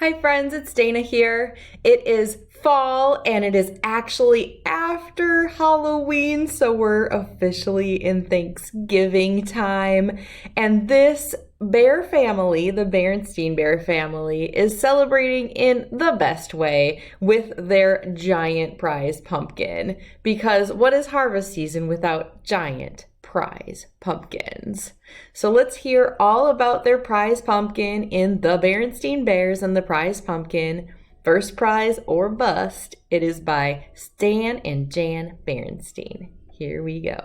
Hi friends, it's Dana here. It is fall and it is actually after Halloween, so we're officially in Thanksgiving time. And this bear family, the Berenstain bear family, is celebrating in the best way with their giant prize pumpkin. Because what is harvest season without giant prize pumpkins? So let's hear all about their prize pumpkin in The Berenstain Bears and the Prize Pumpkin. First Prize or Bust. It is by Stan and Jan Berenstain. Here we go.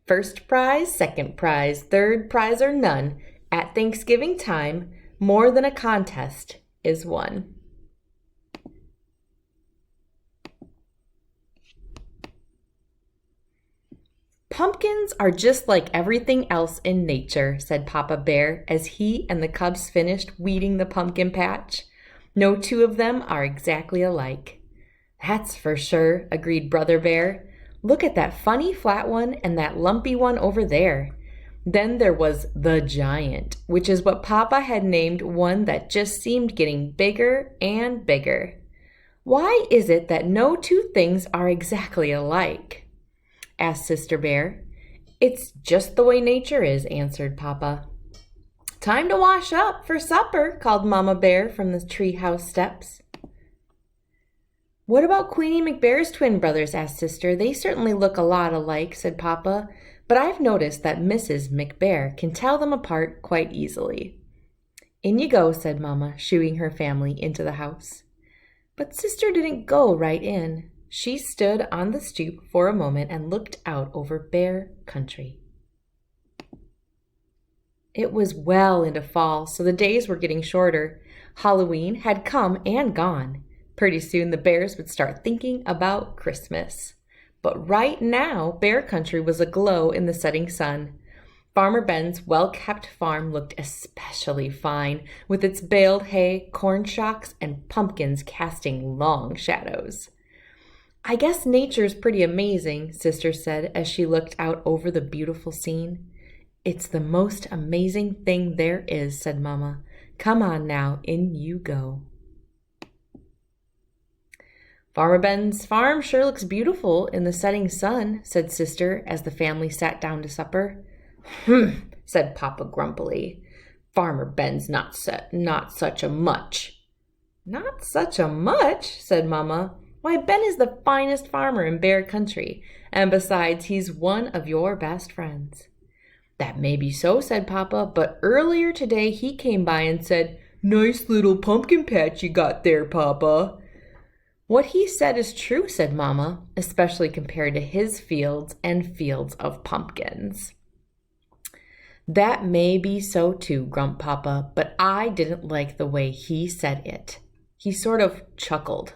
First prize, second prize, third prize, or none. At Thanksgiving time, more than a contest is won. Pumpkins are just like everything else in nature, said Papa Bear as he and the cubs finished weeding the pumpkin patch. No two of them are exactly alike. That's for sure, agreed Brother Bear. Look at that funny flat one and that lumpy one over there. Then there was the giant, which is what Papa had named one that just seemed getting bigger and bigger. Why is it that no two things are exactly alike? Asked Sister Bear. It's just the way nature is, answered Papa. Time to wash up for supper, called Mama Bear from the treehouse steps. What about Queenie McBear's twin brothers? Asked Sister. They certainly look a lot alike, said Papa, but I've noticed that Mrs. McBear can tell them apart quite easily. In you go, said Mama, shooing her family into the house. But Sister didn't go right in. She stood on the stoop for a moment and looked out over Bear Country. It was well into fall, so the days were getting shorter. Halloween had come and gone. Pretty soon the bears would start thinking about Christmas. But right now, Bear Country was aglow in the setting sun. Farmer Ben's well-kept farm looked especially fine, with its baled hay, corn shocks, and pumpkins casting long shadows. I guess nature's pretty amazing, Sister said as she looked out over the beautiful scene. It's the most amazing thing there is, said Mama. Come on now, in you go. Farmer Ben's farm sure looks beautiful in the setting sun, said Sister as the family sat down to supper. Said Papa grumpily. Farmer Ben's not such a much. Not such a much, said Mama. Why, Ben is the finest farmer in Bear Country, and besides, he's one of your best friends. That may be so, said Papa, but earlier today he came by and said, Nice little pumpkin patch you got there, Papa. What he said is true, said Mama, especially compared to his fields and fields of pumpkins. That may be so too, grumped Papa, but I didn't like the way he said it. He sort of chuckled.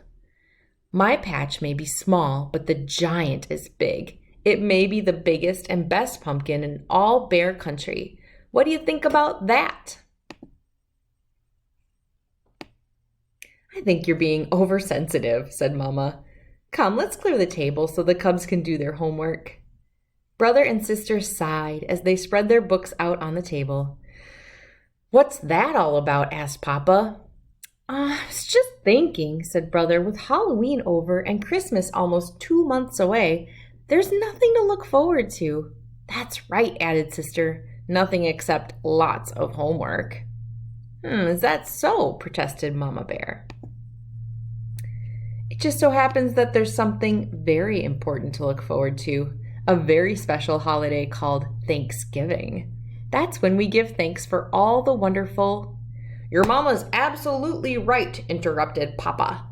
My patch may be small, but the giant is big. It may be the biggest and best pumpkin in all Bear Country. What do you think about that? I think you're being oversensitive, said Mama. Come, let's clear the table so the cubs can do their homework. Brother and sister sighed as they spread their books out on the table. What's that all about? Asked Papa. I was just thinking, said Brother, with Halloween over and Christmas almost 2 months away, there's nothing to look forward to. That's right, added Sister. Nothing except lots of homework. Is that so? Protested Mama Bear. It just so happens that there's something very important to look forward to, a very special holiday called Thanksgiving. That's when we give thanks for all the wonderful... Your mama's absolutely right, interrupted Papa.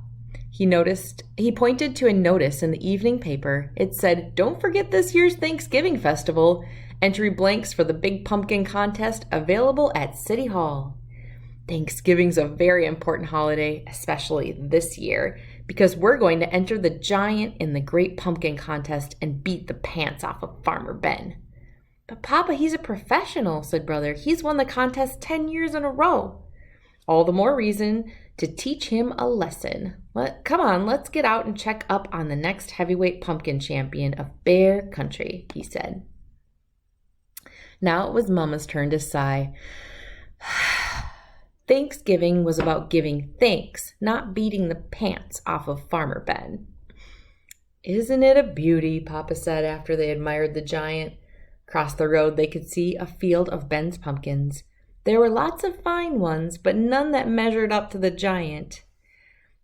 He pointed to a notice in the evening paper. It said, Don't forget this year's Thanksgiving festival. Entry blanks for the big pumpkin contest available at City Hall. Thanksgiving's a very important holiday, especially this year, because we're going to enter the giant in the Great Pumpkin Contest and beat the pants off of Farmer Ben. But Papa, he's a professional, said Brother. He's won the contest 10 years in a row. All the more reason to teach him a lesson. Come on, let's get out and check up on the next heavyweight pumpkin champion of Bear Country, he said. Now it was Mama's turn to sigh. Thanksgiving was about giving thanks, not beating the pants off of Farmer Ben. "Isn't it a beauty?" Papa said after they admired the giant. Across the road they could see a field of Ben's pumpkins. There were lots of fine ones, but none that measured up to the giant.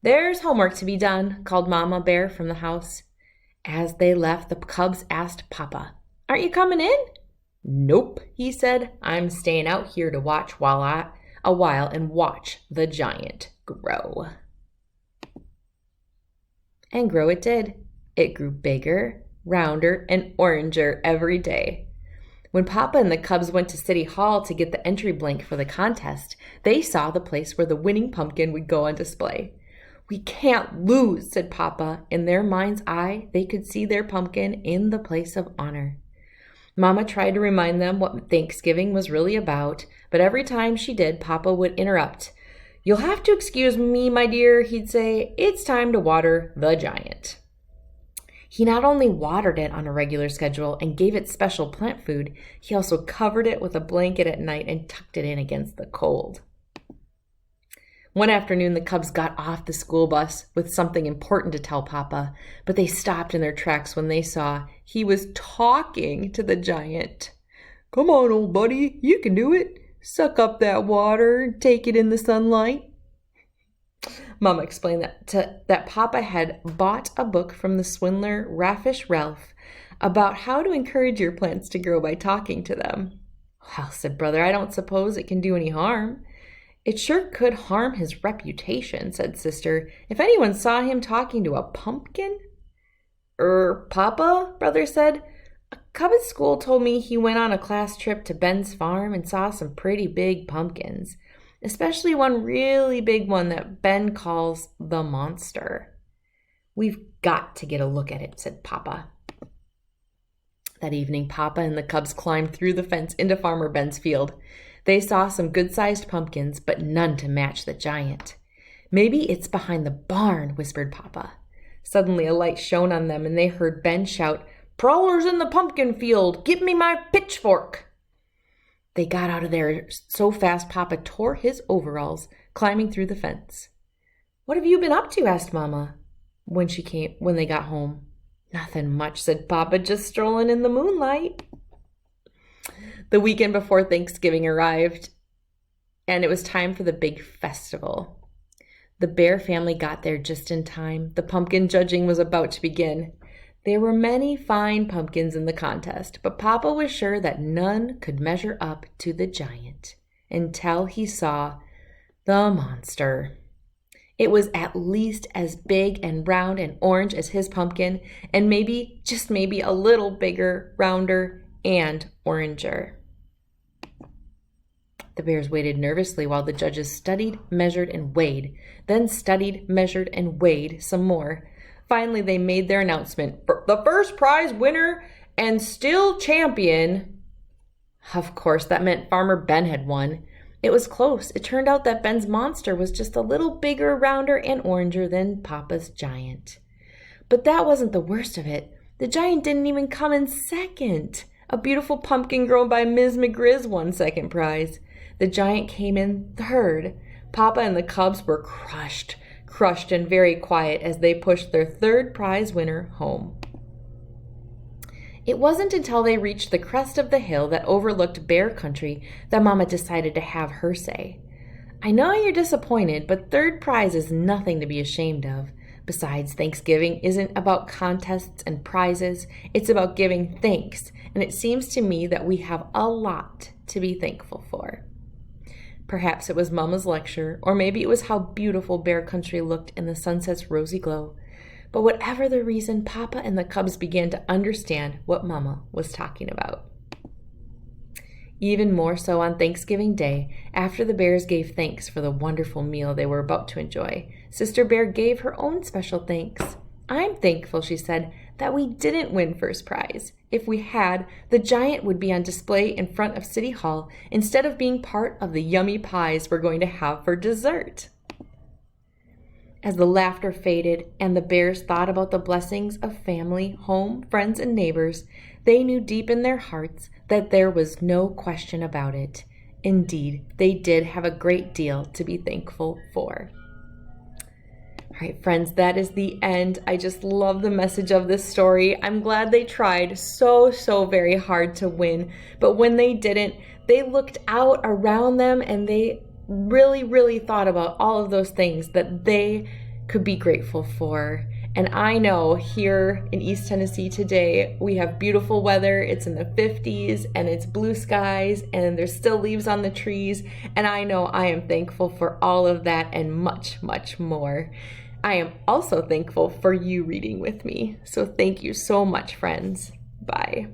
"There's homework to be done," called Mama Bear from the house. As they left, the cubs asked Papa, "Aren't you coming in?" "Nope," he said. "I'm staying out here to watch a while and watch the giant grow." And grow it did. It grew bigger, rounder, and oranger every day. When Papa and the cubs went to City Hall to get the entry blank for the contest, they saw the place where the winning pumpkin would go on display. "We can't lose," said Papa. In their mind's eye, they could see their pumpkin in the place of honor. Mama tried to remind them what Thanksgiving was really about, but every time she did, Papa would interrupt. "You'll have to excuse me, my dear," he'd say. "It's time to water the giant." He not only watered it on a regular schedule and gave it special plant food, he also covered it with a blanket at night and tucked it in against the cold. One afternoon, the cubs got off the school bus with something important to tell Papa, but they stopped in their tracks when they saw he was talking to the giant. "Come on, old buddy, you can do it. Suck up that water and take it in the sunlight." Mama explained that Papa had bought a book from the swindler Raffish Ralph about how to encourage your plants to grow by talking to them. "Well," said Brother, "I don't suppose it can do any harm." "It sure could harm his reputation," said Sister, "if anyone saw him talking to a pumpkin." Papa," Brother said, "a cub at school told me he went on a class trip to Ben's farm and saw some pretty big pumpkins, especially one really big one that Ben calls the monster." "We've got to get a look at it," said Papa. That evening, Papa and the cubs climbed through the fence into Farmer Ben's field. They saw some good-sized pumpkins, but none to match the giant. "Maybe it's behind the barn," whispered Papa. Suddenly a light shone on them, and they heard Ben shout, "Prowlers in the pumpkin field! Give me my pitchfork!" They got out of there so fast Papa tore his overalls, climbing through the fence. "What have you been up to?" asked Mama when they got home. "Nothing much," said Papa, "just strolling in the moonlight." The weekend before Thanksgiving arrived, and it was time for the big festival. The Bear family got there just in time. The pumpkin judging was about to begin. There were many fine pumpkins in the contest, but Papa was sure that none could measure up to the giant until he saw the monster. It was at least as big and round and orange as his pumpkin, and maybe, just maybe, a little bigger, rounder, and oranger. The Bears waited nervously while the judges studied, measured, and weighed, then studied, measured, and weighed some more. Finally, they made their announcement. "The first prize winner and still champion." Of course, that meant Farmer Ben had won. It was close. It turned out that Ben's monster was just a little bigger, rounder, and oranger than Papa's giant. But that wasn't the worst of it. The giant didn't even come in second. A beautiful pumpkin grown by Ms. McGriz won second prize. The giant came in third. Papa and the cubs were crushed and very quiet as they pushed their third prize winner home. It wasn't until they reached the crest of the hill that overlooked Bear Country that Mama decided to have her say. "I know you're disappointed, but third prize is nothing to be ashamed of. Besides, Thanksgiving isn't about contests and prizes. It's about giving thanks, and it seems to me that we have a lot to be thankful for." Perhaps it was Mama's lecture, or maybe it was how beautiful Bear Country looked in the sunset's rosy glow. But whatever the reason, Papa and the cubs began to understand what Mama was talking about. Even more so on Thanksgiving Day, after the Bears gave thanks for the wonderful meal they were about to enjoy, Sister Bear gave her own special thanks. "I'm thankful," she said, "that we didn't win first prize. If we had, the giant would be on display in front of City Hall instead of being part of the yummy pies we're going to have for dessert." As the laughter faded and the Bears thought about the blessings of family, home, friends, and neighbors, they knew deep in their hearts that there was no question about it. Indeed, they did have a great deal to be thankful for. All right, friends, that is the end. I just love the message of this story. I'm glad they tried so very hard to win, but when they didn't, they looked out around them and they really thought about all of those things that they could be grateful for. And I know here in East Tennessee today, we have beautiful weather. It's in the 50s and it's blue skies and there's still leaves on the trees. And I know I am thankful for all of that and much more. I am also thankful for you reading with me. So thank you so much, friends. Bye.